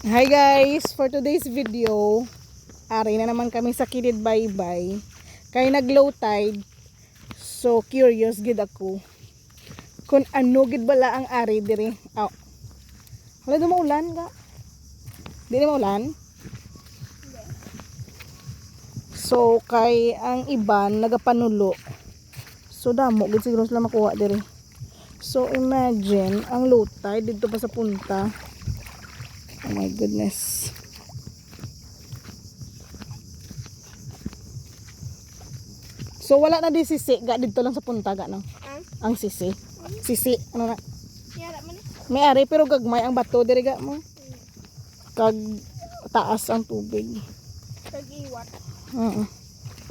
Hi guys, for today's video, ari na naman kami sa Kilid Baybay. Kay nag low tide. So curious gid ako kung ano gid bala ang ari diri. Oh. Hala dumaulan ga. Dili maulan. So kay ang iban nagapanulo. So damo gid siguro sila makuha diri. So imagine ang low tide dito pa sa punta. Oh my goodness. So wala na di sisi ga dito lang sa punta ga no. Ang sisi. Sisi ano na? May ari pero gagmay ang bato diri ga mo. Kag taas ang tubig. Kag iwat.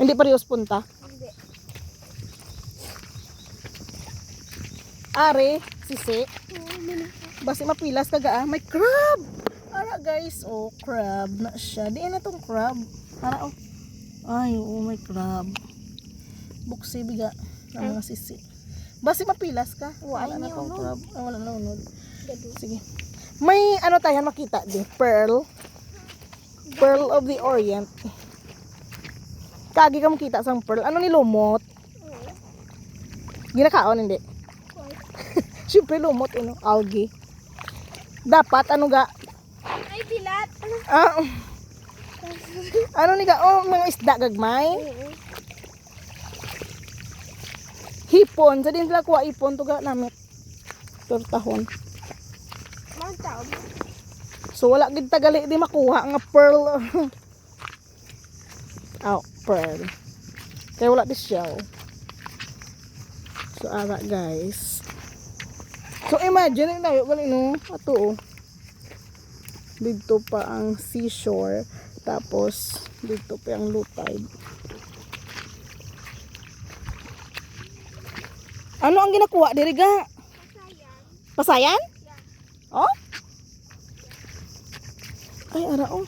Hindi parehas punta. Hindi. Ari, sisi. Basi mapilas kaga may crab. Ara guys, oh crab na siya. Di na tong crab. Ara oh. Ay, oh may crab. Buksi biga ng mga sisi. Basi mapilas ka. Wala na tong crab. Ah, wala na unod. Sige. May ano tayo makita di? Pearl. Pearl of the Orient. Kagi ka makita sang pearl. Ano ni lumot? Ginakaon hindi. Siyempre lumot ano, algae. Dapat ano ga? Ay, pilat. Ah, ano ni ga? Oh, mga isda gagmay. Hipon, sa din sila kuha ipon to ga namit. Tortahon. Mantaw. So wala gid tagali di makuha nga pearl. Oh, pearl. Kaya wala di siya. So ara guys. So imagine na wala no ato oh. Dito pa ang seashore tapos dito pa ang low tide. Ano ang ginakuha diri ga? Pasayan? Oh? Ay ara oh.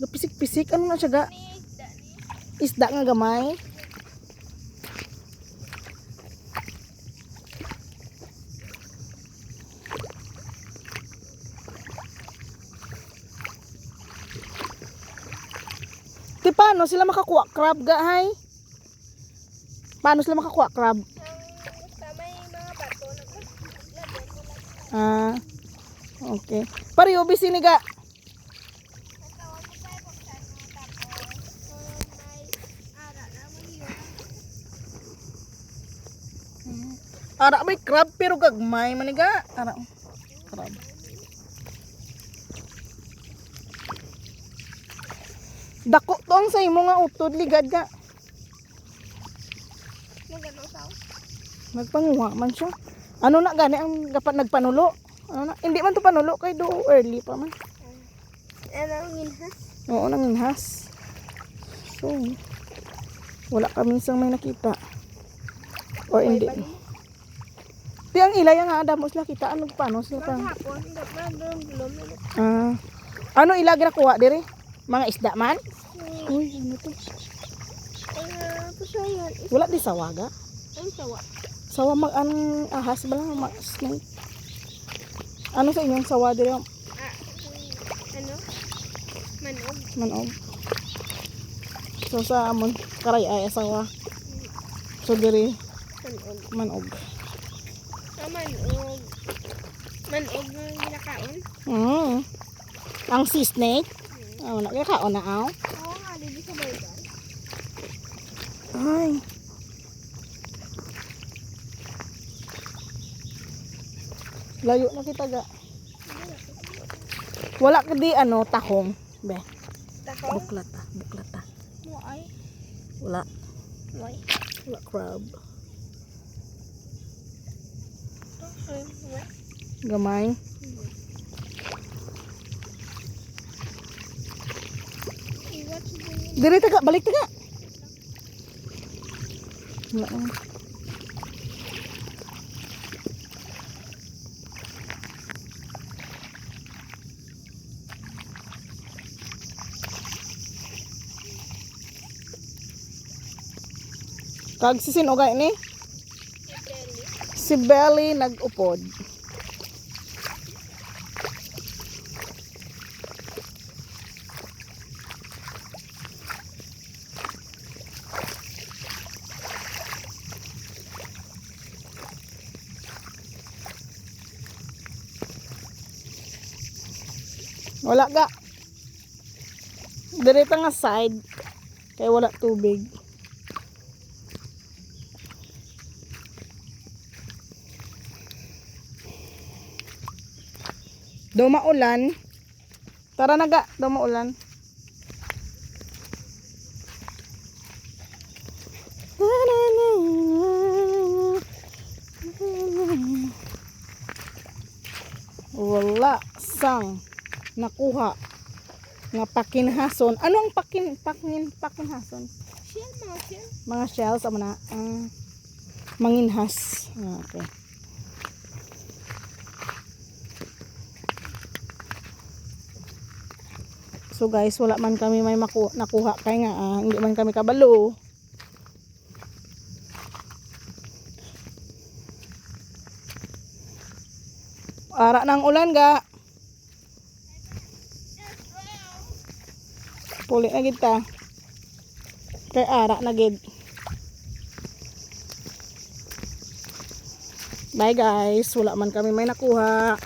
Gapisik-pisik ano na siya ga? Isda nga gamay. Ti paano sila makakuha crab ga hay? Paano sila makakuha crab? Tama yung mga bato. Ah. Okay. Pareho bisi ni ga. Ara may crab pero gagmay maniga. Ara. Crab. Dako to ang sa imo nga utod ligad ga. Nagpanguha man siya. Ano na gani ang dapat nagpanulo? Ano na? Hindi man to panulo kay do early pa man. Ano ang ginhas? Oo, nanginhas. So, wala kami isang may nakita. Or hindi. Di ang ilay nga adamos sila kita ano paano sila pa. Hapon, belum. Ah. Ano ila ginakuha diri? Mga isda man? Uy, ano to? Pasayan. Wala di sawaga. Ang sawa. Sawa mag anong ahas ba lang mag snake. Ano sa inyong sawa diri? Ano? Manog. Manog. So sa amon karay ay sawa. So diri Manog. manog. Manog. Manog na ginakaon. Ang sea snake. Oh, nakakaon na aw. Oo nga, di sa baybay. Ay. Layo na kita ga. Wala ka di ano tahong, be. Tako? Buklata. Mo ay. Wala. Moy. Wala crab. Gamay. Diri taga, balik taga. Wala. Kag sisinog ni? Si Belly nag-upod. Wala ga. Direta nga side. Kaya wala tubig. Daw maulan. Tara na ga. Daw maulan. Wala sang nakuha nga pakinhason. Ano ang pakinhason? Shell, mga shell. Mga shells amo na manginhas. Okay. So guys, wala man kami may nakuha kay nga hindi man kami kabalo. Ara ng ulan ga. Puli na gid ta. Kay ara na gid. Bye guys, wala man kami may nakuha.